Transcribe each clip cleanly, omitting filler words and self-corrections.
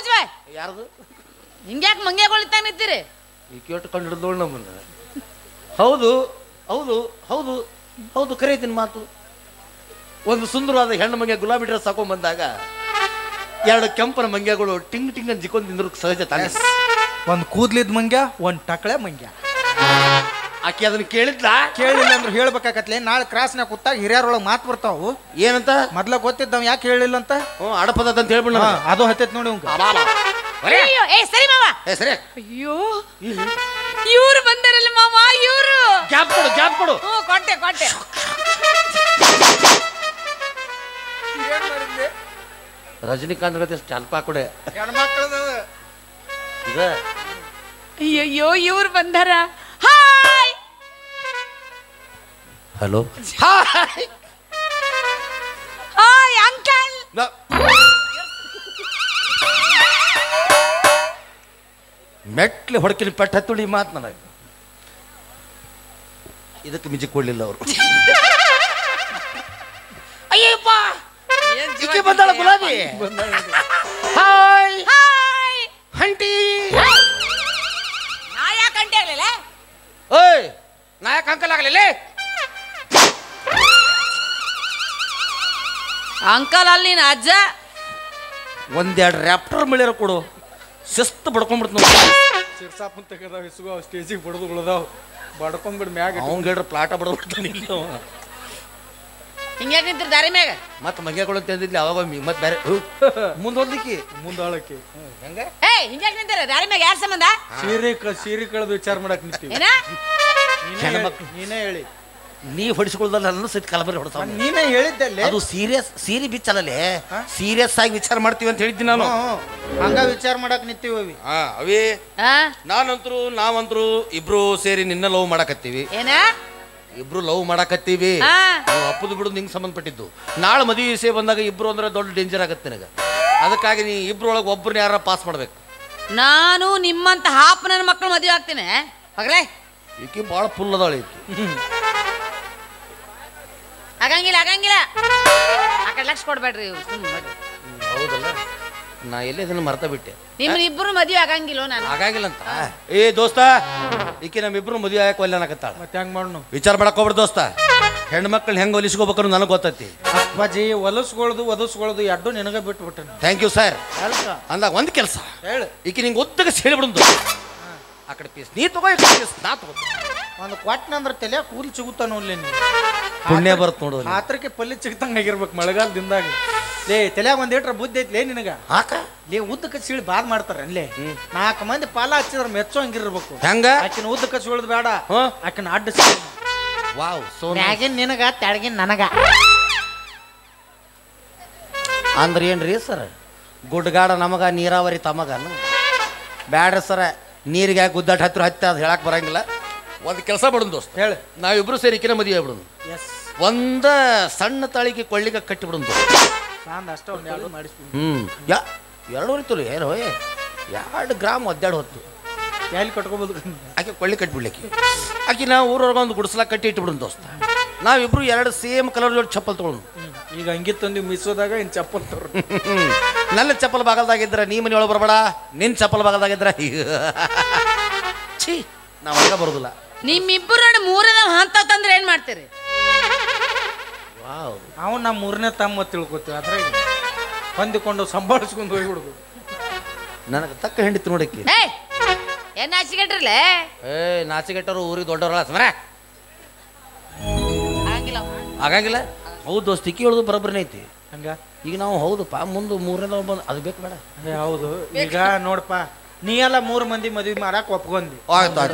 ಮುಚ್ಚಬಾಯ್. ಯಾರ್ದು ಹಿಂಗ್ಯಾಕೆ ಮಂಗ್ಯಾಗೊಳಿತಾಗ ನಿಂತೀರಿ? ಈ ಕೇಟ್ ಕಂಡು ಹಿಡಿದೋಳು ನಮ್ಮನ್ನ. ಹೌದು ಹೌದು ಹೌದು ಹೌದು ಕರೀತೀನಿ ಮಾತು. ಒಂದು ಸುಂದರವಾದ ಹೆಣ್ಣು ಮಂಗ್ಯ ಗುಲಾಬಿ ಡ್ರೆಸ್ ಹಾಕೊಂಡ್ ಬಂದಾಗ ಎರಡು ಕೆಂಪನ ಮಂಗ್ಯಗಳು ಟಿಂಗ್ ಟಿಂಗ್ ಅಂತ ಜಿಕ್ಕೊಂಡ್ ನಿಂದ್ರು ಸಹಜ ತಾನೆ. ಒಂದು ಕೂದ್ಲಿದ್ ಮಂಗ್ಯ, ಒಂದು ಟಕಳೆ ಮಂಗ್ಯ. ಆಕೆ ಅದನ್ನ ಕೇಳಿದ್ಲ? ಕೇಳಿಲ್ಲ ಅಂದ್ರೆ ಹೇಳ್ಬೇಕಾಗತ್ಲೆ. ನಾಳೆ ಕ್ರಾಸ್ನಾಗ ಕೂತಾಗ ಹಿರಿಯರೊಳಗೆ ಮಾತು ಬರ್ತಾವು. ಏನಂತ? ಮೊದ್ಲ ಗೊತ್ತಿದ್ದವ್ ಯಾಕೆ ಹೇಳಿಲ್ಲ ಅಂತ. ಅಡಪದ ಅಂತ ಹೇಳ್ಬಿಡ. ಅದು ಹತ್ತೈತ್ ನೋಡಿ ಅವ್ಗ. ಅಯ್ಯೋ ಏ ಸರಿ ಮಾವ. ಸರಿ. ಅಯ್ಯೋ ಇವ್ರು ಬಂದಾರಲ್ಲ ಮಾವ, ಇವ್ರು. ಗ್ಯಾಪ್ ಕೊಡು, ಗ್ಯಾಪ್ ಕೊಡು. ಕೊಟ್ಟೆ ಕೊಟ್ಟೆ. ರಜನಿಕಾಂತ್ ಗತೆ ಸ್ಟಾಲ್ಪ ಕೊಡೆ. ಅಯ್ಯಯ್ಯೋ ಇವ್ರು ಬಂದಾರ. ಹಾಯ್. ಹಲೋ. Hi uncle. ಮೆಟ್ಲೆ ಹೊಡಕಿನ ಪೆಟ್ಟ ಹತ್ತುಳಿ ಮಾತು ನನಗೆ. ಇದಕ್ಕೆ ಮಿಜಿ ಕೊಡ್ಲಿಲ್ಲ ಅವರು. ಅಯ್ಯಪ್ಪ ಈಕೆ ಬಂದಾಳ ಗುಲಾಬಿ. Hi hi aunty. ನಾ ಯಾಕೆ ಅಂಟಿ ಆಗ್ಲಿಲ್ಲ? ಓಯ್ ನಾಯಕ ಅಂಕಲ್ ಆಗಲಿಲ್ಲ. ಅಂಕಲ್ ಅಲ್ಲಿ ನೀನು ಅಜ್ಜ. ಒಂದೆರಡು ರ್ಯಾಪ್ಟರ್ ಮಳಿಯರ ಕೊಡು, ಶಿಸ್ತು ಬಡ್ಕೊಂಡ್ಬಿಡ್ತು. ಸಿರ್ಸಾಪನ್ ತೆಗದಾವ ಇಸುಗ ಸ್ಟೇಜಿಗೆ ಬಡದು ಉಳ್ದಾವ್ ಬಡ್ಕೊಂಡ್ಬಿಡ್ ಮ್ಯಾಗ. ಅವ್ನು ಹೇಳ್ರ ಪ್ಲಾಟ ಬಡ್ಬಿಡ್ತಾನೆ. ಹಿಂಗ್ಯಾಕೆ ನಿಂತಿರಿ ದಾರಿ ಮ್ಯಾಗ? ಮತ್ತೆ ಮಂಗ್ಯಗಳು ಅಂತ ಅಂದಿದ್ಲಿ ಅವಾಗ ಮತ್ತೆ ಬೇರೆ ಮುಂದೋದ್ಲಿಕ್ಕಿ ಮುಂದಾಳಕ್ಕೆ ಹೆಂಗ. ಏ ಹಿಂಗ್ಯಾಕೆ ನಿಂತಿರಿ ದಾರಿ ಮ್ಯಾಗ? ಯಾರ ಸಂಬಂಧ? ಸೀರೆ ಕಳೆದು ವಿಚಾರ ಮಾಡಕ್ ನಿಂತೀವಿ. ಏನ ನೀನೇ ಹೇಳಿ. ನೀ ಹೊಡಿಸ್ಕೊಳ್ದಲ್ಲ ನನ್ನ ಸಹಿತ ಕಲಬರಿ ಹೊಡ್ತಾವ. ನೀನೇ ಹೇಳಿದ್ದಲ್ಲಿ ಅದು ಸೀರೆ ಬಿಚ್ಚಲ್ಲೇ ಸೀರಿಯಸ್ ಆಗಿ ವಿಚಾರ ಮಾಡ್ತೀವಿ ಅಂತ ಹೇಳಿದ್ದೀನಿ ನಾನು. ಹಂಗ ವಿಚಾರ ಮಾಡಕ್ ನಿಂತೀವಿ. ಅವೇ ನಾವಂತರೂ ಇಬ್ರು ಸೇರಿ ನಿನ್ನ ಲವ್ ಮಾಡಕತ್ತೀವಿ. ಏನ ಇಬ್ರು ಲವ್ ಮಾಡಕತ್ತೀವಿ. ಅಪ್ಪದು ಬಿಡು ನಿಂಗೆ ಸಂಬಂಧಪಟ್ಟಿದ್ದು. ನಾಳೆ ಮದುವೆ ವಿಷಯ ಬಂದಾಗ ಇಬ್ರು ಅಂದ್ರೆ ದೊಡ್ಡ ಡೇಂಜರ್ ಆಗತ್ತೆ ನನಗೆ. ಅದಕ್ಕಾಗಿ ನೀ ಇಬ್ರೊಳಗೆ ಒಬ್ಬರನ್ನ ಯಾರ ಪಾಸ್ ಮಾಡ್ಬೇಕು. ನಾನು ನಿಮ್ಮಂತ ಹಾಪ್ ನನ್ನ ಮಕ್ಕಳು ಮದುವೆ ಆಗ್ತೀನಿ. ಹೋಗ್ಲೇ ಈಕಿ ಭಾಳ ಫುಲ್ ಅದಾಳ ಈಕಿ. ಆಗಂಗಿಲ್ಲ ಆಗಂಗಿಲ್ಲ. ಆ ಕಡೆ ಲಕ್ಷ ಕೊಡ್ಬೇಡ್ರಿ. ಹೌದಲ್ಲ, ನಾ ಎಲ್ಲೇ ಇದನ್ನ ಮರ್ತ ಬಿಟ್ಟೆ. ನಿಮ್ಮನ್ನ ಇಬ್ರು ಮದುವೆ ಆಗಂಗಿಲ್ಲ ನಾನು. ಆಗಾಗಿಲ್ಲ ಅಂತ. ಏ ದೋಸ್ತ, ಈಕಿ ನಮ್ಮಿಬ್ರು ಮದುವೆ ಆಗಕ್ಕೆ ಒಲ್ಲೆ ಅನ್ನಕತ್ತಾಳ. ಮತ್ತೆ ಹೆಂಗ್ ಮಾಡೋಣ? ವಿಚಾರ ಮಾಡಕ್ ಹೋಗ್ಬಿಡು ದೋಸ್ತ. ಹೆಣ್ಮಕ್ಳು ಹೆಂಗೆ ಹೊಲಿಸ್ಕೋಬೇಕು ನನಗೆ ಗೊತ್ತೈತಿ. ಅಪ್ಪಾಜಿ ಒಲಿಸ್ಕೊಳ್ದು ಎಡ್ಡು ನಿನಗ ಬಿಟ್ಬಿಟ್ಟೆ. Thank you sir. ಅಂದಾಗ ಒಂದು ಕೆಲಸ ಹೇಳು. ಈಕಿ ನಿಂಗೆ ಒತ್ತಗ ಹೇಳಿಬಿಡು. ಆ ಕಡೆ ಪೀಸ್ ನೀ ತಗೋ, ಈ ಕಡೆ ಪೀಸ್ ನಾ ತಗೋ. ಒಂದು ಕ್ವಾಟ್ನಂದ್ರ ತಲೆ ಕೂಲಿ ಸಿಗುತ್ತಾನ ನೀವು. ಪುಣ್ಯ ಬರುತ್ತೆ ನೋಡು. ಆತ್ರಕ್ಕೆ ಪಲ್ಯ ಚಿಕ್ತಂಗ ಆಗಿರ್ಬೇಕು ಮಳೆಗಾಲದಿಂದಾಗ. ಲೇ ತಲೆಯಾಗ ಒಂದ್ ಏಟ್ರ ಬುದ್ಧಿ ಐತ್ಲೇ ನಿನಗ. ಹಾಕ ಲೇ ಉದ್ದಕ್ಕೆ ಸೀಳಿ ಬಾದ್ ಮಾಡ್ತಾರ ಅಲ್ಲೇ. 4 ಮಂದಿ ಪಾಲ ಹಚ್ಚಿದ್ರ ಮೆಚ್ಚೋ ಹಂಗಿರ್ಬೇಕು. ಹೆಂಗ ಆಕಿನ ಉದ್ದಕ್ಕೆ ಸೀಳದ್ ಬೇಡ, ಆಕಿನ ಅಡ್ಡ ವಾವ್. ಮ್ಯಾಗಿನ್ ನಿನಗ ತೆಳಗಿನ ನನಗ ಅಂದ್ರೆ ಏನ್ರಿ ಸರ್? ಗುಡ್ಗಾಡ ನಮಗ, ನೀರಾವರಿ ತಮಗ ಬ್ಯಾಡ್ರಿ ಸರ. ನೀರಿಗೆ ಗುದ್ದಾಟ ಹತ್ತಿ ಅದು ಹೇಳಕ್ ಬರಂಗಿಲ್ಲ. ಒಂದು ಕೆಲಸ ಬಿಡೋಣ ದೋಸ್ತ, ಹೇಳಿ. ನಾವಿಬ್ರು ಸೇರಿ ಈಕಿನ ಮದುವೆ ಆಗ್ಬಿಡೋಣ. ಒಂದ ಸಣ್ಣ ತಾಳಿಗೆ ಕೊಳ್ಳಿಗೆ ಕಟ್ಟಿಬಿಡೋಣ. ಅಷ್ಟೇ ಒಂದು 2 ಮಾಡಿಸ್ಬಿಡು. 2 ಇತ್ತು ಏನೋ 2 ಗ್ರಾಮ್ ಒದ್ದಾಡು ಹೊತ್ತು ಎಲ್ಲಿ ಕಟ್ಕೋಬೋದು. ಆಕೆ ಕೊಳ್ಳಿ ಕಟ್ಟಿಬಿಡ್ಲಿಕ್ಕೆ ಆಕೆ ನಾವು ಊರೊಳಗೆ ಒಂದು ಗುಡಿಸ್ಲಾಗ ಕಟ್ಟಿ ಇಟ್ಬಿಡೋಣ ದೋಸ್ತ. ನಾವಿಬ್ರು 2 ಸೇಮ್ ಕಲರ್ ಜೋಡಿ ಚಪ್ಪಲ್ ತೊಗೊಳೋಣ. ಈಗ ಹಂಗಿತ್ತಂದು ಮಿಸೋದಾಗ ಇನ್ನು ಚಪ್ಪಲ್ ತೋರು. ನನ್ನ ಚಪ್ಪಲ್ ಬಾಗಲ್ದಾಗಿದ್ರ ನೀ ಮನೆ ಒಳಗೆ ಬರಬೇಡ, ನಿನ್ನ ಚಪ್ಪಲ್ ಬಾಗಲ್ದಾಗಿದ್ರ ಛೀ ನಾವು ಒಳಗೆ ಬರೋದಿಲ್ಲ. ನಿಮ್ಮಿಬ್ಬರು ನೋಡಿ 3 ಹಂತ ತಂದ್ರೆ ಏನ್ ಮಾಡ್ತೀರಿ? ವಾವ್, ನಾವು ನಮ್ಮ 3ನೇ ತಮ್ಮ ತಿಳ್ಕೊತೀವಿ. ಅದ್ರಾಗ ಹೊಂದಿಕೊಂಡು ಸಂಭಾಳಿಸ್ಕೊಂಡು ಹೋಗ್ಬಿಡುದು. ನನಗೆ ತಕ್ಕ ಹೆಂಡಿತ್ತು ನೋಡಕ್ಕೆ. ಏನ್ ನಾಚಿಗೆಟ್ರಲ್ಲ? ನಾಚಿಗೆಟ್ಟರು ಊರಿಗೆ ದೊಡ್ಡವರಲ್ಲ ಸಮರ. ಆಗಂಗಿಲ್ಲ. ಹೌದು ದೋಸ್ತ, ಇಕ್ಕಿ ಹೇಳೋದು ಬರೋಬ್ಬರನೇ ಐತಿ. ಹಂಗ ಈಗ ನಾವು ಹೌದಪ್ಪ ಮುಂದೆ 3ನೇ ಬಂದು ಅದು ಬೇಕು ಬೇಡ. ಹೌದು. ಈಗ ನೋಡಪ್ಪ, ನೀ ಎಲ್ಲ 3 ಮಂದಿ ಮದ್ವಿ ಮಾಡಕ್ ಒಪ್ಕೊಂಡಿ.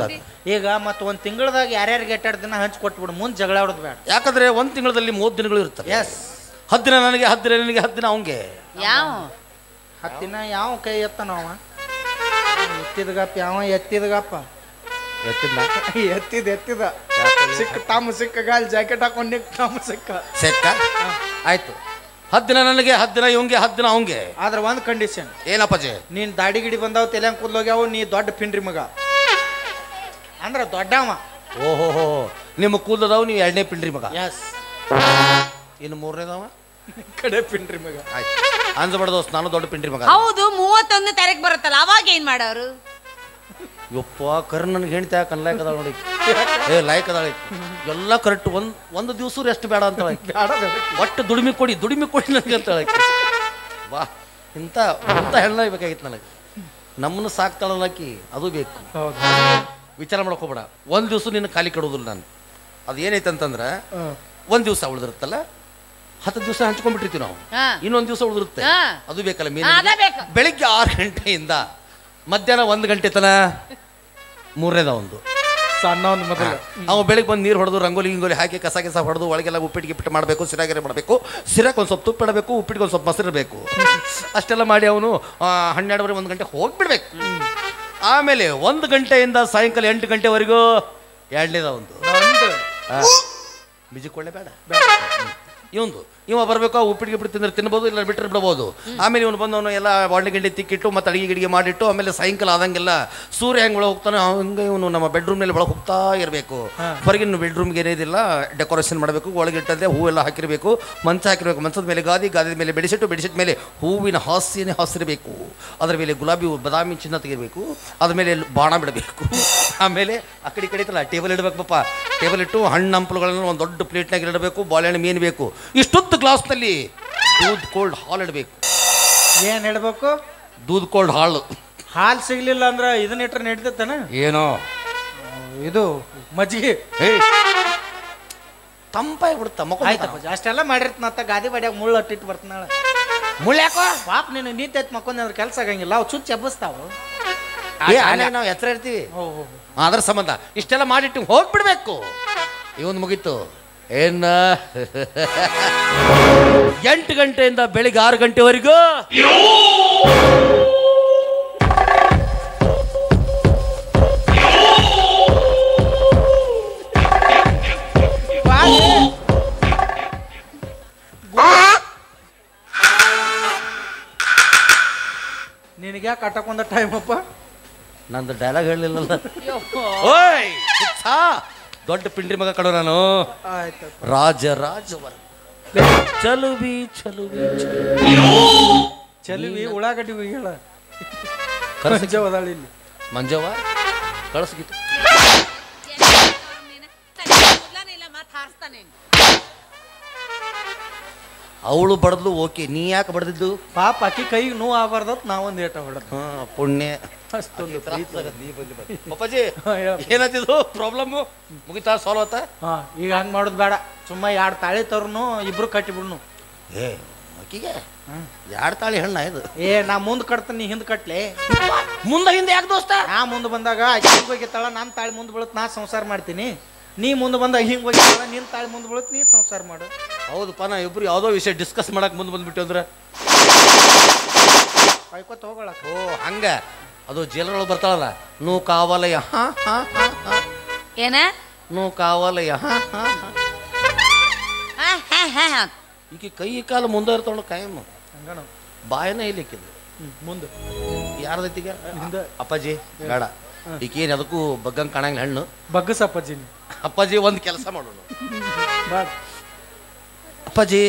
ಈಗ ಮತ್ತ 1 ತಿಂಗಳದಾಗ ಯಾರ್ಯಾರಿಗೆ 2 ದಿನ ಹಂಚಿ ಕೊಟ್ಬಿಡು. ಮುಂದೆ ಜಗಳ ಆಡೋದು ಬೇಡ. ಯಾಕಂದ್ರೆ 1 ತಿಂಗಳಲ್ಲಿ 30 ದಿನಗಳು ಇರ್ತವೆ. 10 ದಿನ ನನಗೆ, 10 ದಿನ ನಿನಗೆ, 10 ದಿನ ಅವಂಗೆ. ಯಾವ 10 ದಿನ ಯಾವ ಕೈ ಎತ್ತನವ? ಎತ್ತಿದಗಪ್ಪ ಯಾವ ಎತ್ತಿದಗಪ್ಪ ಎತ್ತಿದ ಸಿಕ್ಕ ತಾಮ ಸಿಕ್ಕ ಗಾಲ್ ಜಾಕೆಟ್ ಹಾಕೊಂಡು ತಾಮ ಸಿಕ್ಕ ಆಯ್ತು. 10 ದಿನ ನನಗೆ, 10 ದಿನ ಇವಂಗೆ, 10 ದಿನ ಅವಂಗೆ. ಆದ್ರೆ ಒಂದು ಕಂಡೀಷನ್. ಏನಪ್ಪಾಜಿ? ನೀನ್ ದಾಡಿ ಗಿಡಿ ಬಂದಾವ್, ತಲೆ ಕೂದ್ಲೋಗ್ಯಾವ, ನೀ ದೊಡ್ಡ ಪಿಂಡ್ರಿ ಮಗ ಅಂದ್ರ ದೊಡ್ಡವ. ಓಹೋ, ನಿಮ್ಮ ಕೂದಲದವ, ನೀವು 2ನೇ ಪಿಂಡ್ರಿ ಮಗ. ಎಸ್. ಇನ್ನು 3ನೇದವ ಕಡೆ ಪಿಂಡ್ರಿ ಮಗ. ಆಯ್ತು ಅಂಜಬಾರ್ದು ದೋಸ್ತ್, ನಾನು ದೊಡ್ಡ ಪಿಂಡ್ರಿ ಮಗ. ಹೌದು 31 ತಾರೀಕು ಬರುತ್ತಲ್ಲ, ಅವಾಗ ಏನ್ ಮಾಡೋರು? ಯಪ್ಪ ಕರ್ ನನಗೆ ಹೆಣ್ತಿ ಯಾಕೆ ಅನ್ಲಾಯ್ಕ ಅದಾಳ ನೋಡಿ. ಏ ಲಾಯ್ಕ್ ಅದಾಳ ಎಲ್ಲ ಕರೆಕ್ಟ್. ಒಂದು ದಿವಸ ರೆಸ್ಟ್ ಬೇಡ ಅಂತ ಒಟ್ಟು ದುಡಿಮೆ ಕೊಡಿ ನನಗೆ ಅಂತ ಹೇಳಕ್ಕೆ. ವಾ ಇಂಥ ಹೆಣ್ಣ ಬೇಕಾಗಿತ್ತು ನನಗೆ. ನಮ್ಮನ್ನು ಸಾಕ್ತಾಳಲ್ಲಕ್ಕಿ ಅದು ಬೇಕು. ವಿಚಾರ ಮಾಡಕ್ ಹೋಗ್ಬೇಡ. ಒಂದು ದಿವಸ ನಿನ್ನ ಖಾಲಿ ಕೊಡೋದಿಲ್ಲ ನಾನು. ಅದು ಏನೈತೆ ಅಂತಂದ್ರೆ ಒಂದು ದಿವಸ ಉಳಿದಿರುತ್ತಲ್ಲ, 10 ದಿವಸ ಹಂಚ್ಕೊಂಡ್ಬಿಟ್ಟಿರ್ತೀವಿ ನಾವು. ಇನ್ನೊಂದು ದಿವಸ ಉಳಿದಿರುತ್ತೆ, ಅದು ಬೇಕಲ್ಲ ಮೀನು. ಬೆಳಿಗ್ಗೆ 6 ಗಂಟೆಯಿಂದ ಮಧ್ಯಾಹ್ನ 1 ಗಂಟೆ ತನ ಮೂರನೇದ ಒಂದು ಸಣ್ಣ ಒಂದು ಮೊದಲು ಅವ ಬೆಳಿಗ್ಗೆ ಬಂದು ನೀರು ಹೊಡೆದು ರಂಗೋಲಿ ಹಾಕಿ ಕಸ ಹೊಡೆದು ಒಳಗೆಲ್ಲ ಉಪ್ಪಿಟ್ಟು ಮಾಡಬೇಕು, ಸಿರಾಗಿರೆ ಮಾಡಬೇಕು. ಸಿರಕ್ಕೆ ಒಂದು ಸ್ವಲ್ಪ ತುಪ್ಪ ಇಡಬೇಕು, ಉಪ್ಪಿಟ್ಟಿಗೆ ಒಂದು ಸ್ವಲ್ಪ ಮೊಸರು ಇರಬೇಕು. ಅಷ್ಟೆಲ್ಲ ಮಾಡಿ ಅವನು 12 1 ಗಂಟೆ ಹೋಗ್ಬಿಡ್ಬೇಕು. ಆಮೇಲೆ 1 ಗಂಟೆಯಿಂದ ಸಾಯಂಕಾಲ 8 ಗಂಟೆವರೆಗೂ ಎರಡನೇದ ಒಂದು ಬಿಜಿಕೊಳ್ಳೆ ಬೇಡ. ಇವ ಬರಬೇಕು, ಉಪ್ಪಿಟ್ಟು ತಿಂದ್ರೆ ತಿನ್ಬೋದು, ಇಲ್ಲ ಬಿಟ್ಟರೆ ಬಿಡ್ಬೋದು. ಆಮೇಲೆ ಇವನು ಬಂದವನು ಎಲ್ಲ ಬಾಂಡೆ ಗಿಂಡಿ ತಿಕ್ಕಿಟ್ಟು ಮತ್ತೆ ಅಡಿಗೆ ಮಾಡಿಟ್ಟು ಆಮೇಲೆ ಸಾಯಂಕಾಲ ಆದಂಗೆಲ್ಲ ಸೂರ್ಯ ಹೆಂಗೆ ಒಳಗೆ ಹೋಗ್ತಾನೆ ಹಂಗೆ ಇವನು ನಮ್ಮ ಬೆಡ್ರೂಮ್ನಲ್ಲಿ ಒಳಗೆ ಹೋಗ್ತಾ ಇರಬೇಕು. ಹೊರಗಿನ ಬೆಡ್ರೂಮ್ಗೆ ಏನೇದಿಲ್ಲ ಡೆಕೋರೇಷನ್ ಮಾಡಬೇಕು, ಒಳಗಿಟ್ಟಂತೆ ಹೂವೆಲ್ಲ ಹಾಕಿರಬೇಕು, ಮಂಚ ಹಾಕಿರಬೇಕು, ಮಂಚದ ಮೇಲೆ ಗಾದಿ ಮೇಲೆ ಬೆಡಿಸಿಟ್ ಮೇಲೆ ಹೂವಿನ ಹಾಸ್ಯನೇ ಹಾಸಿರಬೇಕು, ಅದರ ಮೇಲೆ ಗುಲಾಬಿ ಬಾದಾಮಿ ಚಿನ್ನ ತೆಗಿರಬೇಕು, ಅದ್ರ ಮೇಲೆ ಬಾಣ ಬಿಡಬೇಕು. ಆಮೇಲೆ ಆ ಕಡೆ ಇತ್ತಲ್ಲ ಟೇಬಲ್ ಇಡಬೇಕು ಪಾಪ. ಟೇಬಲ್ ಇಟ್ಟು ಹಣ್ಣು ಹಂಪಲುಗಳನ್ನು ಒಂದು ದೊಡ್ಡ ಪ್ಲೇಟ್ನಾಗ ಇಡಬೇಕು, ಬಾಳೆಹಣ್ಣು ಮೀನು ಬೇಕು. ಇಷ್ಟೊತ್ತು ಗ್ಲಾಸ್ನಲ್ಲಿ ದೂದ್ ಕೋಲ್ಡ್ ಹಾಲು ಇಡಬೇಕು. ಏನು ಇಡಬೇಕು? ದೂದ್ ಕೋಲ್ಡ್ ಹಾಲು. ಹಾಲು ಸಿಗ್ಲಿಲ್ಲ ಅಂದ್ರೆ ಇದನ್ನ ಇಟ್ರೆ ನಡೀತಾನ ಏನೋ ಇದು ಮಜ್ಜಿಗೆ ತಂಪಾಗಿ ಬಿಡುತ್ತ. ಆಯ್ತಪ್ಪ ಅಷ್ಟೆಲ್ಲ ಮಾಡಿರ್ತನತ್ತ ಗಾದಿ ಬಾಡಿಯಾಗ ಮುಳ್ಳು ಅಟ್ಟಿಟ್ಟು ಬರ್ತಾಳ. ಮುಳ್ಳ್ಯಾಕೋ ಪಾಪ ನೀನು ನೀತೈತ್ ಮಕ್ಕೊಂಡ್ ಅದ್ರ ಕೆಲಸ ಆಗಂಗಿಲ್ಲ, ಅವು ಚುಚ್ಚಿ ಹಬ್ಬಸ್ತಾವ. ನಾವು ಎತ್ತರ ಇರ್ತೀವಿ ಅದ್ರ ಸಂಬಂಧ ಇಷ್ಟೆಲ್ಲ ಮಾಡಿಟ್ಟು ಹೋಗ್ಬಿಡ್ಬೇಕು. ಇವನ್ ಮುಗೀತು ಏನ 8 ಗಂಟೆಯಿಂದ ಬೆಳಿಗ್ಗೆ 6 ಗಂಟೆವರೆಗೂ ನಿನಗೆ ಕಟ್ಟಕೊಂಡ ಟೈಮ್ ಅಪ್ಪ. ನಂದು ಡೈಲಾಗ್ ಹೇಳಲಿಲ್ಲಲ್ಲ. ಓಯ್ ದೊಡ್ಡ ಪಿಂಡ್ರಿ ಮಗ ಕಡೋ ನಾನು. ರಾಜವರ ಚಲುವಿ ಉಳ್ಳಾಗಡ್ಡಿ ಹೇಳ ಕರ್ಸವದಾಳಿ ಇಲ್ಲಿ ಮಂಜವ್ವ ಕಳಿಸ್ಗಿತ್ತು. ಅವಳು ಬಡದ್ಲು ಓಕೆ, ನೀ ಯಾಕೆ ಬಡ್ದಿದ್ದು? ಪಾಪ ಅಕ್ಕಿ ಕೈಗೆ ನೋವು ಆಗಬಾರ್ದತ್ ನಾವೊಂದು ಏಟ ಹೊಡ. ಪುಣ್ಯ ಅಷ್ಟೊಂದು ಅಪ್ಪಾಜಿ ಏನತ್ತಿದ್ದು ಪ್ರಾಬ್ಲಮ್ ಮುಗಿತಾ ಸಾಲ್ವ್ ಆತ? ಈಗ ಹಂಗೆ ಮಾಡೋದು ಬೇಡ, ಸುಮ್ಮ 2 ತಾಳಿ ತರ್ನು ಇಬ್ರು ಕಟ್ಟಿಬಿಡ್ನು. ಏ ಅಕ್ಕಿಗೆ 2 ತಾಳಿ ಹೆಣ್ಣ ಇದು. ನಾ ಮುಂದೆ ಕಟ್ತೀನಿ, ನೀ ಹಿಂದೆ ಕಟ್ಲೆ. ಮುಂದೆ ಹಿಂದೆ ಯಾಕೆ ದೋಸ್ತ? ನಾ ಮುಂದೆ ಬಂದಾಗ ಅಕ್ಕಿ ಹಿಂಗೆ ಹೋಗಿತ್ತಾಳ, ನನ್ನ ತಾಳಿ ಮುಂದೆ ಬೀಳುತ್ತೆ, ನಾ ಸಂಸಾರ ಮಾಡ್ತೀನಿ. ನೀ ಮುಂದೆ ಬಂದಾಗ ಹಿಂಗೆ ಹೋಗಿತ್ತಾಳ, ನಿನ್ನ ತಾಳಿ ಮುಂದೆ ಬೀಳುತ್ತೆ, ನೀ ಸಂಸಾರ ಮಾಡು. ಹೌದಪ್ಪ, ನಾ ಇಬ್ರು ಯಾವುದೋ ವಿಷಯ ಡಿಸ್ಕಸ್ ಮಾಡಕ್ ಮುಂದೆ ಬಂದ್ಬಿಟ್ಟು ಅಂದ್ರೆ ಕಾಯ್ಕೋತ ಹೋಗೋಳಕ್ಕ. ಓ ಹಂಗ ಅದು ಜೇಲರೊಳಗೆ ಬರ್ತಾಳಲ್ಲ, ನೂ ಕಾವಲಯ್ಯ ಏನ ನೂ ಕಾವಲಯ್ಯ ಈಕಿ ಕೈ ಕಾಲು ಮುಂದೆ ಇರ್ತಾಳ ಕಾಯಮ್ಮ ಹಂಗಣ ಬಾಯನ ಇಲ್ಲಿಕ್ಕಿದ್ದು ಮುಂದೆ ಯಾರ್ದೈತಿಗ ಅಪ್ಪಾಜಿ ಬೇಡ, ಈಕೆ ಏನು ಅದಕ್ಕೂ ಬಗ್ಗಂಗೆ ಕಾಣಂಗಿಲ್ಲ ಹೆಣ್ಣು. ಬಗ್ಗಸಪ್ಪಾಜಿ. ಅಪ್ಪಾಜಿ ಒಂದು ಕೆಲಸ ಮಾಡೋಣ. ಬೇಡ ಅಪ್ಪಾಜಿ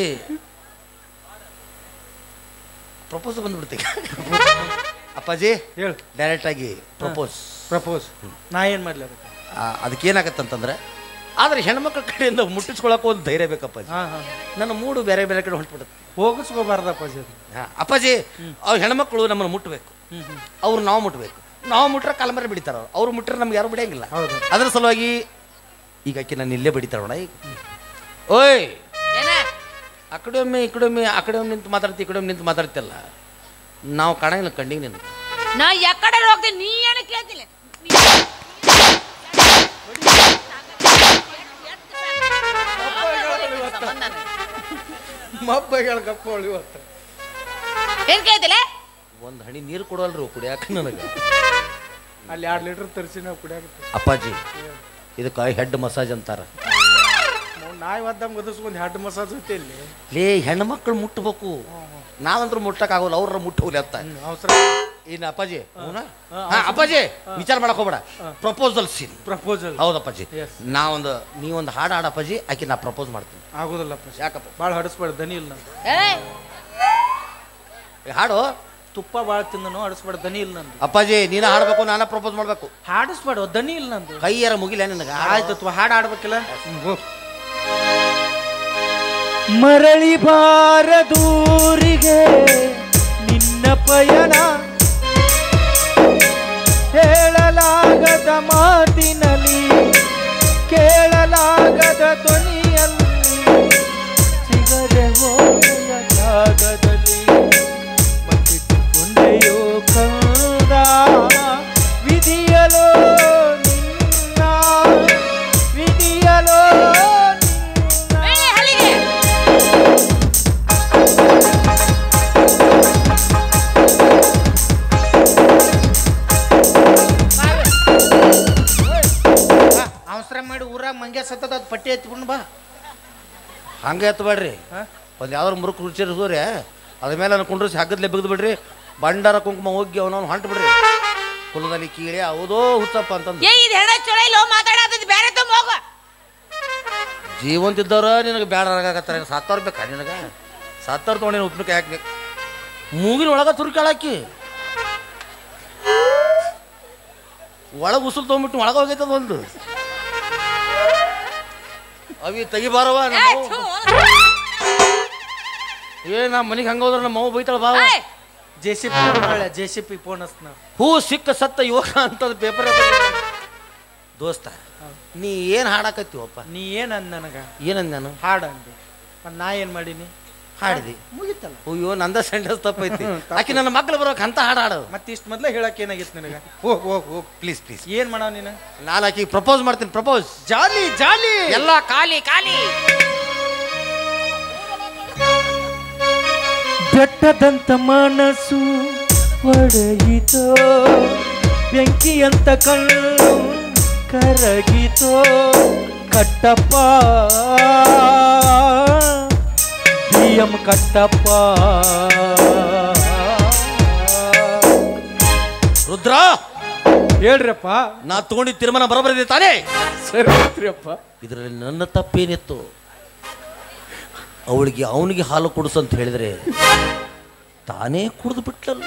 ಪ್ರಪೋಸ್ ಬಂದ್ಬಿಡ್ತೀಗ. ಅಪ್ಪಾಜಿ ಹೇಳು ಡೈರೆಕ್ಟ್ ಆಗಿ ಪ್ರಪೋಸ್ ನಾ ಏನು ಮಾಡ್ಲಿ ಅದಕ್ಕೇನಾಗತ್ತಂತಂದ್ರೆ, ಆದ್ರೆ ಹೆಣ್ಮಕ್ಳ ಕಡೆಯಿಂದ ಮುಟ್ಟಿಸ್ಕೊಳಕ್ಕೆ ಒಂದು ಧೈರ್ಯ ಬೇಕಪ್ಪಾಜಿ. ನನ್ನ ಮೂಡು ಬೇರೆ ಬೇರೆ ಕಡೆ ಹೊಂಟ್ಬಿಡುತ್ತೆ. ಹೋಗಿಸ್ಕೋಬಾರ್ದು ಅಪ್ಪಾಜಿ. ಅಪ್ಪಾಜಿ ಅವ್ರು ಹೆಣ್ಮಕ್ಳು ನಮ್ಮನ್ನು ಮುಟ್ಟಬೇಕು, ಅವ್ರು ನಾವು ಮುಟ್ಟಬೇಕು. ನಾವು ಮುಟ್ರೆ ಕಾಲಮರೆ ಬಿಡಿತಾರ, ಅವ್ರು ಮುಟ್ರೆ ನಮ್ಗೆ ಯಾರು ಬಿಡಂಗಿಲ್ಲ. ಅದ್ರ ಸಲುವಾಗಿ ಈಗ ಆಕಿ ನಾನು ಇಲ್ಲೇ ಬಿಡಿತಾರೋಣ. ಈಗ ಓಯ್ ಆ ಕಡೆ ಒಮ್ಮೆ ಈ ಕಡೆ ಒಮ್ಮೆ, ಆ ಕಡೆ ಒಮ್ಮೆ ನಿಂತು ಮಾತಾಡ್ತಿ, ಈ ಕಡೆ ಒಮ್ಮೆ ನಿಂತು ಮಾತಾಡ್ತಿಲ್ಲ, ನಾವು ಕಾಣಂಗಿಲ್ಲ ಕಣ್ಣಿಗೆ ನಿನಗೆ. ನಾ ಯಾಕಡೆ ಹೋಗ್ತೀನಿ, ನೀ ಏನು ಕೇಳ್ತಿಲ್ಲ. ಏನ್ ಕೇಳ್ತಿಲ್ಲ? ಒಂದು ಹನಿ ನೀರು ಕೊಡವಲ್ರಿ ಕುಡಿಯಾಕ ನನಗೆ. ಅಲ್ಲಿ 2 ಲೀಟರ್ ತರಿಸಿ ನಾವು ಕುಡಿಯಾಕ. ಅಪ್ಪಾಜಿ ಇದಕ್ಕೆ ಹೆಡ್ ಮಸಾಜ್ ಅಂತಾರ. ನಾಯಿ ಒದ್ದಂಗೆ ಒದಿಸ್ಕೊಂಡು ಹೆಡ್ ಮಸಾಜ್ ಐತಿ ಇಲ್ಲಿ. ಲೇ ಹೆಣ್ಮಕ್ಳು ಮುಟ್ಟಬೇಕು, ನಾವಂದ್ರೂ ಮುಟ್ಟಕ್ಕಾಗೋಲ್ಲ, ಅವ್ರ ಮುಟ್ಟೋಗ್ಲಿ ಅಂತ. ಅವಸರ ಇನ್ನು ಅಪ್ಪಾಜಿ ಅಪ್ಪಾಜಿ ವಿಚಾರ ಮಾಡಕ್ ಹೋಗ್ಬೇಡ. Proposal scene. ಪ್ರಪೋಸಲ್. ಹೌದಪ್ಪಾಜಿ. ನೀವೊಂದು ಹಾಡು ಹಾಡಪ್ಪಾಜಿ, ಆಕೆ ನಾ ಪ್ರಪೋಸ್ ಮಾಡ್ತೀನಿ. ಆಗೋದಿಲ್ಲ ಅಪ್ಪಾಜಿ. ಯಾಕಪ್ಪ? ಭಾಳ ಹಡಿಸ್ಬೇಡ, ದನಿ ಇಲ್ಲ ನಂದು. ಹಾಡು. ತುಪ್ಪ ಭಾಳ ತಿಂದನು, ಹಡಿಸ್ಬೇಡ, ದನಿ ಇಲ್ಲ ನಂದು. ಅಪ್ಪಾಜಿ ನೀನ ಹಾಡ್ಬೇಕು, ನಾನ ಪ್ರಪೋಸ್ ಮಾಡ್ಬೇಕು. ಹಾಡಿಸ್ಬೇಡ, ದನಿ ಇಲ್ಲ ನಂದು. ಕೈಯಾರ ಮುಗಿಲ ನಿನಗ. ಆಯ್ತು, ಹಾಡು ಆಡ್ಬೇಕಿಲ್ಲ. ಮರಳಿ ಬಾರದೂರಿಗೆ ನಿನ್ನ ಪಯಣ, ಹೇಳಲಾಗದ ಮಾತಿನಲ್ಲಿ, ಕೇಳಲಾಗದ ಧ್ವನಿಯಲ್ಲಿ, ಸಿಗದೆ ಹೋದ ಜಾಗದಲ್ಲಿ ಮತ್ತಿಟ್ಟುಕೊಂಡೆಯೋ ಕಂದ, ವಿಧಿಯಲೋ ನಿನ್ನ, ವಿಧಿಯಲೋ ಅವಸರ ಮಾಡಿ ಊರಾಗ ಮಂಗ್ಯ ಸತ್ತದ ಅದು ಪಟ್ಟಿ ಎತ್ಕೊಂಡು ಬಾ. ಹಂಗೆ ಎತ್ತಬೇಡ್ರಿ. ಒಂದು ಯಾವ್ದಾರು ಮುರುಕ್ ರುಚಿ ಸೂರ್ಯ ಅದ ಮೇಲೆ ನಾನು ಕುಂಡ್ರಿಸಿ ಹಗ್ಗದ್ಲೆ ಬಿಗ್ದು ಬಿಡ್ರಿ. ಬಂಡಾರ ಕುಂಕುಮ ಹೋಗಿ ಅವನವನು ಹೊಂಟು ಬಿಡ್ರಿ. ಕುಲದಲ್ಲಿ ಕೀಳೆ ಹೌದೋ ಹುಚ್ಚಪ್ಪ ಅಂತಂದು ಜೀವಂತಿದ್ದವ್ರ ನಿನಗೆ ಬ್ಯಾಡ ಆಗತ್ತಾರ. ಸತ್ತವ್ರು ಬೇಕಾ ನಿನಗೆ? ಸತ್ತವ್ರು ತೊಗೊಂಡಿನ ಉಪ್ಪಿನಕಾಯಿ ಹಾಕ್ಬೇಕು. ಮೂಗಿನ ಒಳಗ ತುರ್ಕಾಳಾಕಿ ಒಳಗೆ ಉಸುಲ್ ತೊಗೊಂಬಿಟ್ಟು ಒಳಗೆ ಹೋಗೈತದ ಒಂದು. ಅವಿ ತೆಗಿಬಾರವ. ನಮ್ಮ ಮನೆಗೆ ಹಂಗೋದ್ರ ನಮ್ಮ ಮಗು ಬೈತಾಳ ಬಾವ. JCB phone ಹಚ್ನ. ಹೂ ಸಿಕ್ಕ ಸತ್ತ ಯುವಕ ಅಂತದ ಪೇಪರ್. ದೋಸ್ತ ನೀ ಏನು ಹಾಡಾಕತ್ತೀವಪ್ಪ? ನೀ ಏನಂದ ನನಗ? ಏನಂದ ನಾನು? ಹಾಡು ಅಂದೆ. ನಾ ಏನು ಮಾಡೀನಿ? ಹಾಡಿದಿ, ಮುಗಿತಲ್ಲ. ಅಯ್ಯೋ ನಂದ ಸೆಂಟೆನ್ಸ್ ತಪ್ಪೈತಿ. ಆಕಿ ನನ್ನ ಮಕ್ಳು ಬರೋಕೆ ಅಂತ ಹಾಡು ಹಾಡೋದು. ಮತ್ತೆ ಇಷ್ಟು ಮೊದಲೇ ಹೇಳಕ್ಕೆ ಏನಾಗಿತ್ತು ನಿನಗೆ? ಹೋಗ್ ಹೋಗ್ ಹೋಗ್ ಪ್ಲೀಸ್ ಪ್ಲೀಸ್. ಏನು ಮಾಡೋ ನೀನು? ನಾನು ಆಕಿಗೆ ಪ್ರಪೋಸ್ ಮಾಡ್ತೀನಿ. ಪ್ರಪೋಸ್. ಜಾಲಿ ಜಾಲಿ ಎಲ್ಲ ಖಾಲಿ ಖಾಲಿ. ಬೆಟ್ಟದಂತ ಮನಸ್ಸು ಒಡೆಯಿತೋ, ಬೆಂಕಿಯಂತ ಕಣ್ಣು ಕರಗಿತೋ, ಕಟ್ಟಪ್ಪ ಎಂ ಕಟ್ಟಪ್ಪ. ರುದ್ರ ಹೇಳ್ರಪ್ಪ. ನಾ ತಗೊಂಡಿದ್ದ ತೀರ್ಮಾನ ಬರೋಬರಿದೆ ತಾನೇ? ಸರಿಯಪ್ಪ. ಇದರಲ್ಲಿ ನನ್ನ ತಪ್ಪೇನಿತ್ತು? ಅವನಿಗೆ ಹಾಲು ಕುಡಿಸು ಅಂತ ಹೇಳಿದ್ರೆ ತಾನೇ ಕುಡಿದು ಬಿಟ್ಲಲ್ಲ.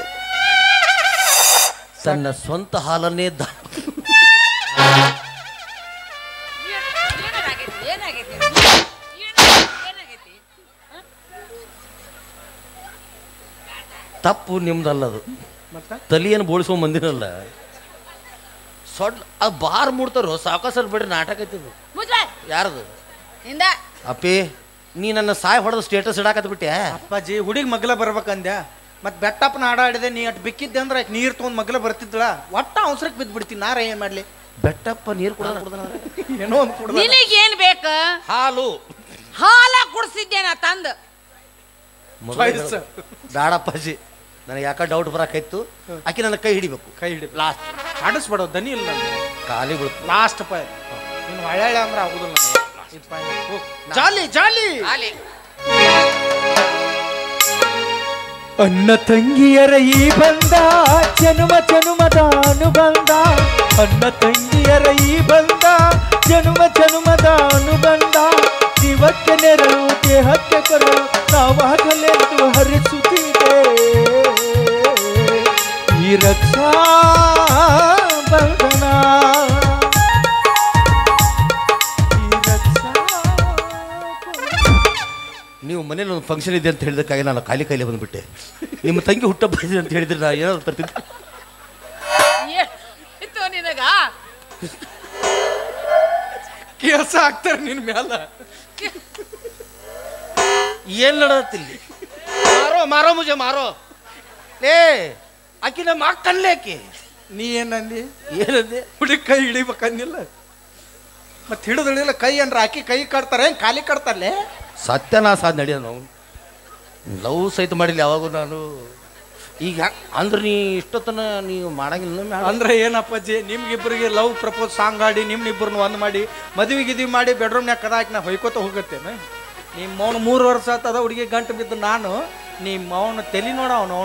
ತನ್ನ ಸ್ವಂತ ಹಾಲನ್ನೇ ತಪ್ಪು ನಿಮ್ದಲ್ಲದು. ತಲಿಯನ್ನು ಬೋಳಿಸ್ಕೊಂಡ್ ಬಂದಿರಲ್ಲ. ಅದು ಬಾರ್ ಮೂಡ್ತಾರೋ ಸಾವಕಾಸಲ್ಲಿ ಬಿಡ್ರಿ. ನಾಟಕ ಐತಿದು. ಯಾರದು? ಅಪ್ಪಿ ನೀ ನನ್ನ ಸಾಯ್ ಹೊಡೆದು ಸ್ಟೇಟಸ್ ಇಡಾಕತ್ ಬಿಟ್ಟೆ. ಅಪ್ಪಾಜಿ ಹುಡುಗಿ ಮಗ್ಲ ಬರ್ಬೇಕಂದ್ಯಾ. ಮತ್ತೆ ಬೆಟ್ಟಪ್ಪನ ಹಾಡ ಆಡಿದೆ. ನೀ ಅಟ್ ಬಿಕ್ಕಿದ್ದೆ ಅಂದ್ರೆ ನೀರು ತೊಗೊಂಡು ಮಗ್ಲ ಬರ್ತಿದ್ಳ. ಒಟ್ಟ ಅವಸರಕ್ಕೆ ಬಿದ್ದು ಬಿಡ್ತೀನಿ. ನಾರ ಏನ್ ಮಾಡ್ಲಿ? ಬೆಟ್ಟಪ್ಪ ನೀರು ಕುಡ ಏನೋ ಒಂದು ಕುಡ. ನಿನಗೇನ್ ಬೇಕ? ಹಾಲು. ಹಾಲ ಕುಡಿಸಿದ್ದೇನ ತಂದು. ಬೇಡಪ್ಪಾಜಿ, ನನಗೆ ಯಾಕ ಡೌಟ್ ಬರಾಕೈತು. ಆಕಿ ನನ್ನ ಕೈ ಹಿಡಿಬೇಕು. ಕೈ ಹಿಡಿ ಲಾಸ್ಟ್. ಆಡಿಸ್ಬೇಡ, ದನಿ ಇಲ್ಲ ಖಾಲಿ ಬಿಡ್ತು ಲಾಸ್ಟ್ ಪಾಯ್. ನೀನು ಒಳ್ಳೆ ಅಂದ್ರೆ ಆಗುದಿಲ್ಲ. ಜಾಲಿ ಜಾಲಿ. ಅಣ್ಣ ತಂಗಿಯರ ಈ ಬಂದ ಜನುಮ ಜನುಮದ ಅನುಬಂಧ. ಅಣ್ಣ ತಂಗಿಯರ ಈ ಬಂದ ಜನುಮ ಜನುಮದ ಅನುಬಂಧ. ಜೀವಕ್ಕೆ ನೆರಳು ದೇಹಕ್ಕೆ ಕರಳು ನಾವಾಗಲೆಂದು ಹರಿಸುತ್ತಿದೆ ಈ ರಕ್ಷಾ ಬಂಧನ. ನೀವು ಮನೇಲಿ ಒಂದು ಫಂಕ್ಷನ್ ಇದೆ ಅಂತ ಹೇಳಿದಕ್ಕಾಗಿ ನಾನು ಖಾಲಿ ಕೈಲಿ ಬಂದ್ಬಿಟ್ಟೆ. ನಿಮ್ಮ ತಂಗಿ ಹುಟ್ಟಬ್ಬ ಇದೆ ಅಂತ ಹೇಳಿದ್ರೆ ನಾ ಏನಾದ್ರು ತರ್ತಿದ್ದೆ. ನಿನಗ ಕೆಲಸ ಆಗ್ತಾರೆ ನಿನ್ ಮ್ಯಾಲ. ಏನ್ ನಡತ್ತಿಲ್ಲಿ? ಮಾರೋ ಮಾರೋ ಮುಜೆ ಮಾರೋ. ಏ ಆಕಿ ನಮ್ಮ ಅಕ್ಕನ್ಲೇ ಆಕಿ. ನೀ ಏನಂದಿ? ಏನಂದೆ? ಹುಡುಗಿ ಕೈ ಹಿಡಿಬೇಕಂದಿಲ್ಲ. ಮತ್ತೆ ಹಿಡಿದಿಲ್ಲ ಕೈ ಅಂದ್ರೆ ಆಕಿ ಕೈ ಕಟ್ತಾರೆ ಖಾಲಿ ಕಟ್ತಾರಲ್ಲೇ. ಸತ್ಯನಾಶ ನಡೆಯ ನಾವು ಲವ್ ಸಹಿತ ಮಾಡಿಲ್ಲ ಯಾವಾಗೂ ನಾನು. ಈಗ ಅಂದ್ರೆ ನೀ ಇಷ್ಟೊತ್ತನ ನೀವು ಮಾಡಂಗಿಲ್ಲ ಅಂದ್ರೆ ಏನಪ್ಪಾಜಿ? ನಿಮ್ಗಿಬ್ಬರಿಗೆ ಲವ್ ಪ್ರಪೋಸ್ ಸಾಂಗ್ ಆಡಿ ನಿಮ್ಮಿಬ್ಬರನ್ನ ಒಂದು ಮಾಡಿ ಮದುವೆ ಗಿದ್ವಿ ಮಾಡಿ ಬೆಡ್ರೂಮ್ನಾಗ ಕದ ಹಾಕಿ ನಾ ಹೊಯ್ಕೋತ ಹೋಗುತ್ತೇನೆ. ನಿಮ್ಮ ಮೌನ 3 ವರ್ಷ ಆತದ ಹುಡುಗಿ ಗಂಟು ಬಿದ್ದು ನಾನು ನಿಮ್ಮ ಮೌನ ತಲೆ ನೋಡ ಅವನು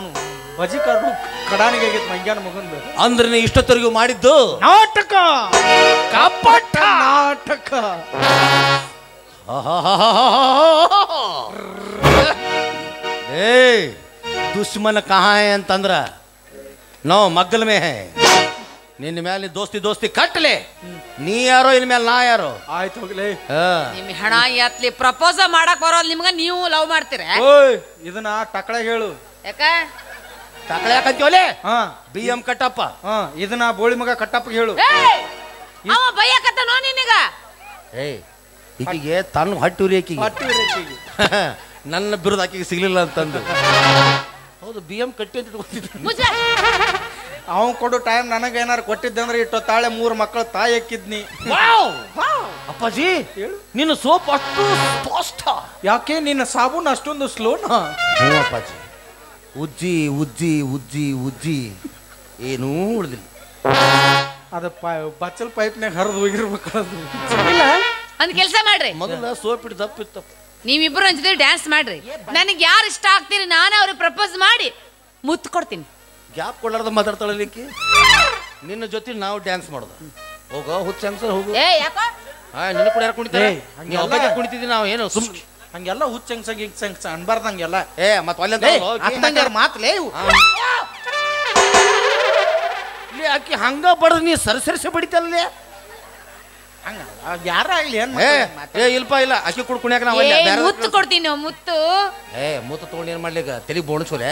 ಬಜಿ ಕಾರ್ಡು ಕಡಾನಿಗೆ ಆಗೈತೆ ಮಂಗ್ಯಾನ ಮಗಂದು. ಅಂದ್ರೆ ನೀ ಇಷ್ಟೊತ್ತರೆಗೂ ಮಾಡಿದ್ದು ನಾಟಕ ಕಪಟ ನಾಟಕ. ಏ ದುಶ್ಮನ ಕಹಾ ಹೈ ಅಂತಂದ್ರ ನಾವು ಮಗ್ಗಲ ಮೇ ಹೈ. ನಿನ್ನ ಮೇಲೆ ದೋಸ್ತಿ ದೋಸ್ತಿ ಕಟ್ಲೆ. ನೀ ಯಾರೋ ಇನ್ ಮೇಲೆ ನಾ ಯಾರೋ. ಆಯ್ತು ಹೋಗ್ಲಿ. ನಿಮ್ ಹೆಣ ಎತ್ಲಿ ಪ್ರಪೋಸ ಮಾಡಕ್ ಬರೋಲ್ ನಿಮ್ಗ ನೀವು ಲವ್ ಮಾಡ್ತೀರ? ಓಯ್ ಇದನ್ನ ಟಕಳ ಹೇಳು. ಯಾಕ ತಕಳೆ ಯಾಕಂತೀವಲೆ? ಹಾ BM ಕಟ್ಟಪ್ಪ. ಹಾ ಇದನ್ನ ಬೋಳಿ ಮಗ ಕಟ್ಟಪ್ಪಗೆ ಹೇಳು. ಅವ ಬೈಯಕತ್ತನೋ ನಿನಗ? ಏಯ್ ಈಕಿಗೆ ತನ್ನ ಹೊಟ್ಟಿ ಉರಿಯಕಿಗೆ ನನ್ನ ಬಿರುದು ಆಕಿಗೆ ಸಿಗ್ಲಿಲ್ಲ ಅಂತಂದು. ಹೌದು BM ಕಟ್ಟಿ ಅಂತ ಗೊತ್ತಿದ್ದ. ಅವನ್ ಕೊಡು ಟೈಮ್ ನನಗೆ ಏನಾರು ಕೊಟ್ಟಿದ್ದಂದ್ರೆ ಇಟ್ಟು ತಾಳೆ 3 ಮಕ್ಕಳು ತಾಯಿ ಹಾಕಿದ್ನಿ. ಅಪ್ಪಾಜಿ ನಿನ್ನ ಸೋಪ್ ಅಷ್ಟು ಸ್ಪಷ್ಟ. ಯಾಕೆ ನಿನ್ನ ಸಾಬೂನ್ ಅಷ್ಟೊಂದು ಸ್ಲೋನಾ? ಹ್ಞೂ ಅಪ್ಪಾಜಿ. ಉಜ್ಜಿ ಉಜ್ಜಿ ಉಜ್ಜಿ ಉಜ್ಜಿ ಏನೂ ಉಳಿದಿಲ್ಲ. ಅದ ಬಚ್ಚಲ್ ಪೈಪ್ನಾಗ ಹರಿದು ಹೋಗಿರ್ಬೇಕು. ಅದು ಒಂದ್ ಕೆಲ್ಸ ಮಾಡ್ರಿ, ಮೊದಲ ಸೋಪ್ ಇಟ್ಟು ದಪ್ಪಿತ್ತು. ನೀವಿಬ್ರು ಹಂಚಿದ್ರೆ ಡ್ಯಾನ್ಸ್ ಮಾಡ್ರಿ. ನನಗೆ ಯಾರು ಇಷ್ಟ ಆಗ್ತೀರಿ ನಾನೇ ಅವ್ರಿಗೆ ಪ್ರಪೋಸ್ ಮಾಡಿ ಮುತ್ತು ಕೊಡ್ತೀನಿ. ಗ್ಯಾಪ್ ಕೊಡಲಾರ್ದ ಮಾತಾಡ್ತಾಳಲಿಕ್ಕೆ. ನಿನ್ನ ಜೊತೆ ನಾವು ಡ್ಯಾನ್ಸ್ ಮಾಡೋದು. ಹೋಗೋ ಹುಚ್ಚ ಹೆಂಗಸರ್ ಹೋಗು. ಏ ಯಾಕ ನಿನ್ನ ಕೂಡ ಯಾರು ಕುಣಿತಾರೆ? ನೀವು ಒಬ್ಬಗೆ ಕುಣಿತಿದ್ದೀವಿ ನಾವು. ಏನು ಸುಮ್ ಹಂಗೆಲ್ಲ ಹುಚ್ಚಂಗ್ಸಂಗ್ ಹಿಂಗ್ಸಂಗ್ಸ ಅನ್ಬಾರ್ದಂಗೆಲ್ಲ. ಏ ಮತ್ತೆ ಅಲ್ಲೇ ಮಾತ್ಲೇ ಇಲ್ಲಿ ಆಕಿ ಹಂಗ ಬಡದ್ ನೀ ಸರಿಸರಿಸಿ ಬಡಿತಲ್ಲೇ. ಹಂಗ ಯಾರ ಆಗ್ಲಿ ಏ ಇಲ್ಪ ಇಲ್ಲ ಆಕಿ ಕೂಡ ಕುಣಿಯಾಕ ನಾವು ಮುತ್ತು ಕೊಡ್ತೀನಿ. ಮುತ್ತು ಮುತ್ತು ತಗೊಂಡು ಏನ್ ಮಾಡ್ಲಿಕ್ಕ ತಲೆ ಬೋಣಿಸೋಲೆ.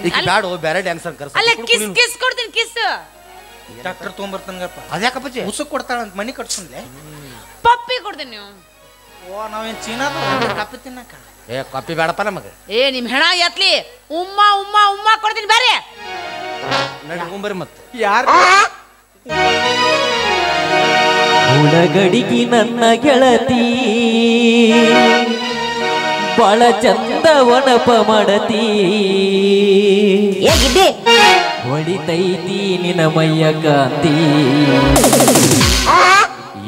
ಈಗ ಬ್ಯಾಡ ಬೇರೆ ಡ್ಯಾನ್ಸರ್ ಕರ್ಸ. ಅಲ್ಲ ಕಿಸ್ ಕಿಸ್ ಕೊಡ್ತೀನಿ. ಕಿಸ್ ಡಾಕ್ಟರ್ ತೊಗೊಂಬರ್ತಂಗಪ್ಪ. ಅದ್ಯಾಕಪ್ಪಚ್ಚಿ ಉಸುಕ್ ಕೊಡ್ತಾಳಂತ ಮನಿ ಕಟ್ಸನ್ಲೆ. ಪಪ್ಪಿ ಕೊಡ್ತೀನಿ ನೀವು. ಓ ನಾವೇನ್ ಚೀನಾದ ಕಾಪಿ ತಿನ್ನಕ. ಏ ಕಾಪಿ ಬೇಡಪ್ಪ ನಮಗೆ. ಏ ನಿಮ್ ಹೆಣ ಎತ್ಲಿ ಉಮ್ಮ ಉಮ್ಮ ಉಮ್ಮ ಕೊಡ್ತೀನಿ. ಬೇರೆ ನಡ್ಕೊಂಬರಿ ಮತ್ತೆ ಯಾರು ಹುಳಗಡಿಗಿ ನನ್ನ ಗೆಳತಿ ಬಾಳ ಚಂದ ಒಣಪ ಮಾಡತಿ. ಹೊಳಿತೈತಿ ನಿನ ಮೈಯ ಕಾಂತಿ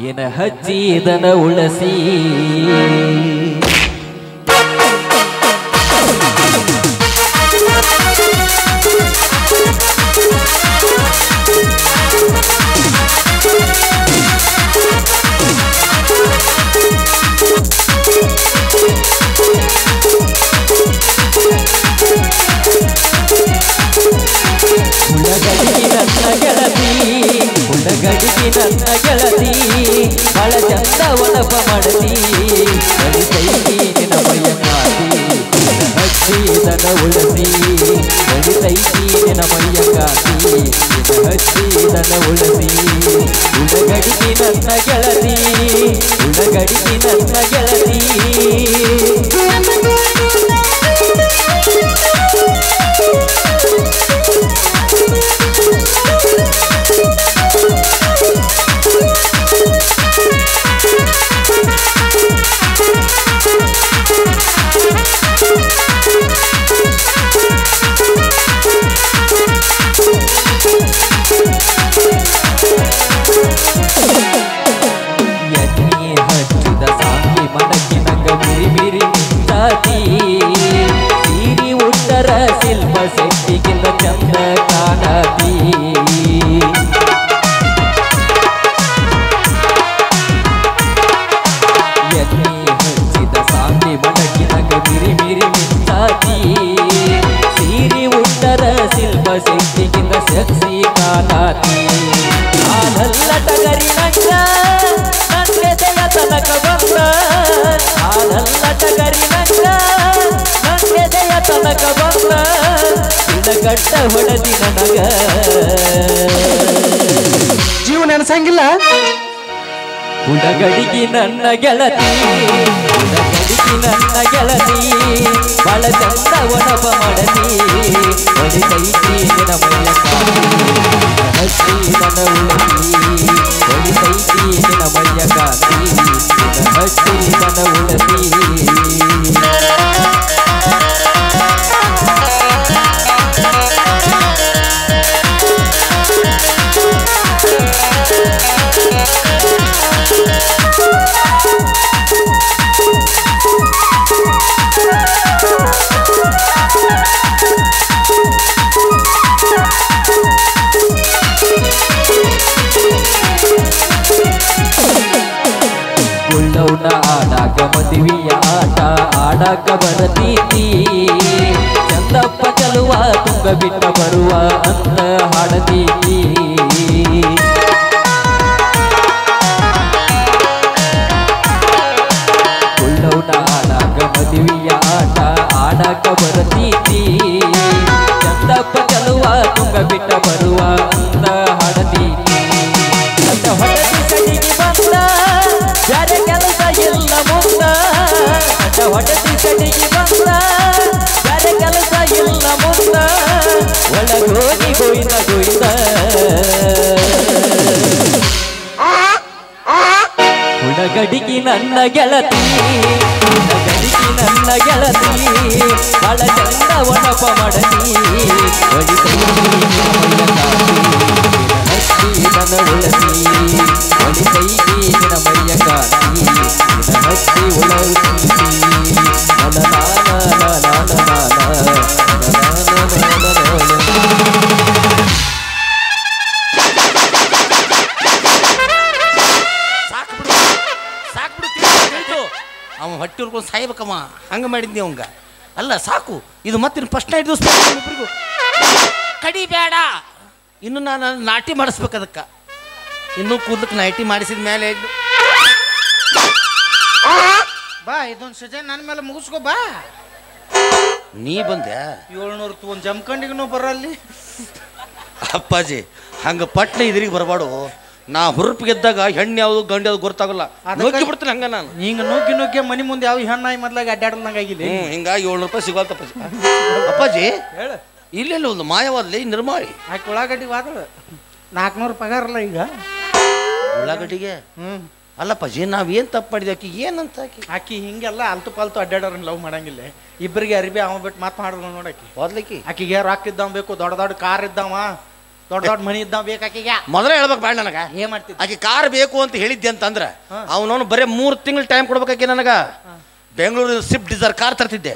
ಏನ ಹಚ್ಚಿದನ ಉಳಸಿ. ಹುಳಗಡಿಗಿ ನನ್ನ ಗೆಳತಿ ಹುಳಗಡಿಗಿ ನನ್ನ ಗೆಳತಿ ಬಾಳ ಚಂದ ಒಣಪ ಮಾಡತಿ. ಹೊಳಿತೈತಿ ನಿನ ಮೈಯ ಕಾಂತಿ ಹಚ್ಚಿದನ ಉಳಸಿ. ಹೊಳಿತೈತಿ ನಿನ ಮೈಯ ಕಾಂತಿ ಹಚ್ಚಿದನ ಉಳಸಿ. ಹುಳಗಡಿಗಿ ನನ್ನ ಗೆಳತಿ ಹುಳಗಡಿಗಿ ನನ್ನ ಗೆಳತಿ. ಎಣ್ಣೆ ಹಚ್ಚಿದ ಸಾಂಗಿ ಮನಕ್ಕೆ ನಂಗ ಬಿರಿ ಬಿರಿ ಜಾತಿ. ಸೀರಿ ಉತ್ತರ ಶಿಲ್ಪ ಶೆಟ್ಟಿಗಿಂತ ಚಂದ ಕಾಣತಿ. ಎಣ್ಣೆ ಹಚ್ಚಿದ ಸಾಂಗಿ ಮನಕ್ಕೆ ನಂಗ ಬಿರಿ ಬಿರಿ ಮಿಂಚಾತಿ. ಸೀರಿ ಉತ್ತರ ಶಿಲ್ಪ ಶೆಟ್ಟಿಗಿಂತ ಸೆಕ್ಸಿ ಕಾಣತಿ. ಆನಲ್ಲ ಟಗರಿ ನಂಗ ನನ್ನೆದೆಯ ತನಕ ಬಂದ. ಆನಲ್ಲ ಟಗರಿ ನಂಗ ನನ್ನೆದೆಯ ತನಕ ಬಂದ. ದಿನಗಟ್ಟ ಹೊಡೆದಿ ನನಗ ಜೀವನ ಅನ್ಸಂಗಿಲ್ಲ. ಹುಳಗಡಿಗಿ ನನ್ನ ಗೆಳತಿ ಹುಳಗಡಿಗಿ ನನ್ನ ಗೆಳತಿ ಬಾಳ ಚಂದ ಒಣಪ ಮಾಡತಿ. ಹೊಳಿತೈತಿ ನಿನ ಮೈಯ ಕಾಂತಿ ಹಚ್ಚಿದನ ಉಳಸಿ. ಹೊಳಿತೈತಿ ನಿನ ಮೈಯ ಕಾಂತಿ ಹಚ್ಚಿದನ ಉಳಸಿ. ಹಾಡಕ ಬರತೀತಿ ಚಂದಪ್ಪ ಚಲುವ ತುಂಗ ಬಿಟ್ಟ ಬರುವ ಅಂತ ಹಾಡತೀತಿ ಕುಳ್ಳವನ ಆಡಾಕ ಮದುವೆಯ ಆಟ ಆಡಕ ಬರತೀತಿ ಚಂದಪ್ಪ ಚಲುವ ತುಂಗ ಬಿಟ್ಟ ಬರುವ ಅಂತ ಹಾಡತೀತಿ ನನ್ನ ಹೊಡೆದಿ ಕಡಿಗೆ ಬಂದ ಬ್ಯಾರೆ ಕೆಲಸ ಇಲ್ಲ ಮುಂದ ನನ್ನ ಹೊಡೆದಿ ಕಡಿಗೆ ಬಂದ ಬ್ಯಾರೆ ಕೆಲಸ ಇಲ್ಲ ಮುಂದ ಒಳಗೋಗಿ ಗೋಯ್ದ ಗೋಯ್ದ ಹುಡಗಡಿಗೆ ನನ್ನ ಗೆಳತಿ ಹುಡಗಡಿಗೆ ನನ್ನ ಗೆಳತಿ ಬಹಳ ಚಂದ ಒಣಪ ಮಾಡತಿ ನನ್ನ ಉಳಸಿ ಒಳಿತೈತಿ ನಿನ ಮೈಯ ಕಾಣಿ ಹತ್ತಿ ಉಳಸಿ ಅವ ಹೊಟ್ಟೆ ಉರ್ಕೊಂಡು ಸಾಯ್ಬೇಕಮ್ಮ ಹಂಗೆ ಮಾಡಿದ್ನಿ ಅವಂಗ ಅಲ್ಲ ಸಾಕು ಇದು ಮತ್ತೆ ಫಸ್ಟ್ ನೈಟ್ ದಿವಸ ಒಬ್ಬರಿಗೂ ಕಡಿಬೇಡ ಇನ್ನು ನಾನು ನಾಟಿ ಮಾಡಿಸ್ಬೇಕು ಅದಕ್ಕೆ ಇನ್ನೂ ಕೂದಲಕ್ಕೆ ನಾಟಿ ಮಾಡಿಸಿದ ಮೇಲೆ ಬಾ ಇದೊಂದು ಸಜೆ ನನ್ನ ಮೇಲೆ ಮುಗಿಸ್ಕೋ ಬಾ ನೀ ಬಂದೆ 700 ಒಂದು ಜಮ್ಕಂಡಿಗೂ ಬರಲ್ಲಿ ಅಪ್ಪಾಜಿ ಹಂಗೆ ಪಟ್ನ ಇದ್ರಿಗೆ ಬರಬಾಡು ನಾ ಹುರುಪ್ ಗೆದ್ದಾಗ ಹೆಣ್ಣು ಯಾವುದು ಗಂಡು ಯಾವ್ದು ಗೊತ್ತಾಗಲ್ಲ ನುಗ್ಗಿ ಬಿಡ್ತೀನಿ ಹಂಗ ನಾನು ಹಿಂಗೆ ನುಗ್ಗಿ ಮನೆ ಮುಂದೆ ಯಾವ ಹೆಣ್ಣಾಯಿ ಮೊದ್ಲಾಗ ಅಡ್ಡಾಡ್ದಂಗೆ ಆಗಿಲ್ಲ ಹಿಂಗಾಗಿ 700 ರೂಪಾಯಿ ಸಿಗೋಲ್ತ ಅಪ್ಪಾಜಿ ಹೇಳ ಇಲ್ಲೆಲ್ಲ ಒಂದು ಮಾಯವಾದ್ಲಿ ನಿರ್ಮಾಳಿ ಆಕೆ ಉಳ್ಳಾಗಡ್ಡಿ ವಾದಳ 400 ಪಗಾರಲ್ಲ ಈಗ ಉಳ್ಳಾಗಡ್ಡಿಗೆ ಅಲ್ಲಪ್ಪಾಜಿ ನಾವೇನು ತಪ್ಪು ಮಾಡಿದ್ವಿ ಆಕಿ ಏನಂತ ಆಕಿ ಹಿಂಗೆಲ್ಲ ಅಲ್ತು ಪಾಲ್ತು ಅಡ್ಡಾಡೋರನ್ನ ಲವ್ ಮಾಡಂಗಿಲ್ಲ ಇಬ್ಬರಿಗೆ ಅರಿಬಿ ಅವ ಬಿಟ್ಟು ಮಾತು ಮಾಡಿದ್ರು ನೋಡಾಕಿ ಓದ್ಲಿಕ್ಕೆ ಆಕಿಗೆ ರೊಕ್ಕ ಇದ್ದಾವ ಬೇಕು ದೊಡ್ಡ ದೊಡ್ಡ ಕಾರ್ ಇದ್ದಾವ ದೊಡ್ಡ ಮನಿ ಇದ್ದಾವ ಬೇಕು ಆಕಿಗೆ ಮೊದಲೇ ಹೇಳ್ಬೇಕು ಬೇಡ ನನಗ ಏನ್ ಮಾಡ್ತಿದ್ದ ಆಕೆ ಕಾರ್ ಬೇಕು ಅಂತ ಹೇಳಿದ್ದೆ ಅಂತಂದ್ರ ಅವನವನು ಬರೇ 3 ತಿಂಗಳು ಟೈಮ್ ಕೊಡ್ಬೇಕಾಕಿ ನನಗ ಬೆಂಗಳೂರಿನ ಸ್ವಿಫ್ಟ್ ಡಿಸೈರ್ ಕಾರ್ ತರ್ತಿದ್ದೆ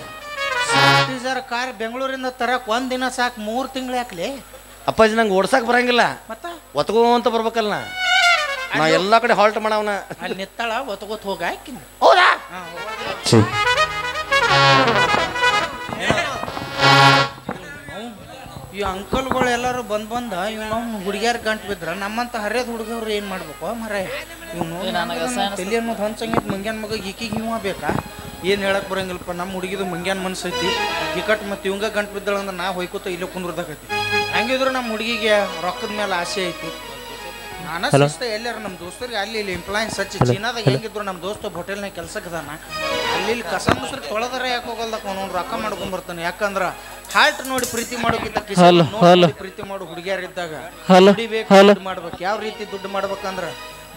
ಕಾರ್ ಬೆಂಗಳೂರಿಂದ ತರಕ್ ಒಂದಿನ ಸಾಕು 3 ತಿಂಗಳು ಯಾಕಲಿ ಅಪ್ಪಾಜಿ ನಂಗೆ ಓಡ್ಸಕ್ ಬರಂಗಿಲ್ಲ ಮತ್ತ ಒತ್ಕೊಂತ ಬರ್ಬೇಕಲ್ಲ ನಾ ಎಲ್ಲಾ ಕಡೆ ಹಾಲ್ಟ್ ಮಾಡವನ ಅಲ್ಲಿ ನಿತ್ತಾಳ ಒತ್ಕೋತ್ ಹೋಗ ಆಕಿನ ಹೌದಾ ಈ ಅಂಕಲ್ಗಳು ಎಲ್ಲರೂ ಬಂದ ಇವನು ಹುಡುಗಿಯರ್ ಗಂಟು ಬಿದ್ರ ನಮ್ಮಂತ ಹರಿಯದ ಹುಡುಗರು ಏನ್ ಮಾಡ್ಬೇಕು ಮರ ಇವನು ತಲೆ ಅನ್ನೋದು ಹೊಂಚಂಗಿದ್ ಮಂಗ್ಯಾನ್ ಮಗ ಈಕಿಗೆ ಇವ ಬೇಕಾ ಏನ್ ಹೇಳಕ್ ಬರಂಗಿಲ್ಲಪ್ಪ ನಮ್ಮ ಹುಡುಗಿದು ಮಂಗ್ಯಾನ್ ಮನ್ಸೈತಿ ಈಕಟ್ ಮತ್ತೆ ಇವಂಗ ಗಂಟು ಬಿದ್ದಾಳ ಅಂದ್ರೆ ನಾ ಹೊಯ್ಕೋತ ಇಲ್ಲೇ ಕುಂದ್ರದಾಗೈತಿ ಹಂಗಿದ್ರು ನಮ್ಮ ಹುಡುಗಿಗೆ ರೊಕ್ಕದ ಮೇಲೆ ಆಸೆ ಐತಿ ನಾನು ಶಿಸ್ತ ಎಲ್ಲಾರ ನಮ್ಮ ದೋಸ್ತರಿಗೆ ಅಲ್ಲಿ ಇಲ್ಲಿ ಇಂಪ್ಲಾಯನ್ಸ್ ಹಚ್ಚಿ ಚೀನಾದಾಗ ಹೆಂಗಿದ್ರು ನಮ್ಮ ದೋಸ್ತ ಹೋಟೆಲ್ನಾಗ ಕೆಲ್ಸಕ್ಕದಾನ ಅಲ್ಲಿ ಕಸ ಮುಸ್ರಿ ತೊಳೆದರೆ ಯಾಕೆ ಹೋಗಲ್ದಕ್ಕ ಅವನು ರೊಕ್ಕ ಮಾಡ್ಕೊಂಡ್ ಬರ್ತಾನೆ ಯಾಕಂದ್ರ ಹಾಲ್ಟ್ ನೋಡಿ ಪ್ರೀತಿ ಮಾಡೋಕ್ಕಿಂತ ಪ್ರೀತಿ ಮಾಡೋ ಹುಡುಗಿಯರಿದ್ದಾಗ ದುಡ್ಡು ಮಾಡ್ಬೇಕು ಯಾವ ರೀತಿ ದುಡ್ಡು ಮಾಡ್ಬೇಕಂದ್ರ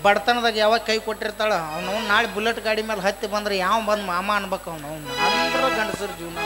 ಬಡತನದಾಗ ಯಾವಾಗ ಕೈ ಕೊಟ್ಟಿರ್ತಾಳ ಅವ್ನು ನಾಳೆ ಬುಲೆಟ್ ಗಾಡಿ ಮೇಲೆ ಹತ್ತಿ ಬಂದ್ರೆ ಯಾವ ಬಂದ್ ಮಾಮ ಅನ್ಬೇಕು ಅವ್ನು ಅಂದ್ರ ಗಂಡಸರ ಜೀವನ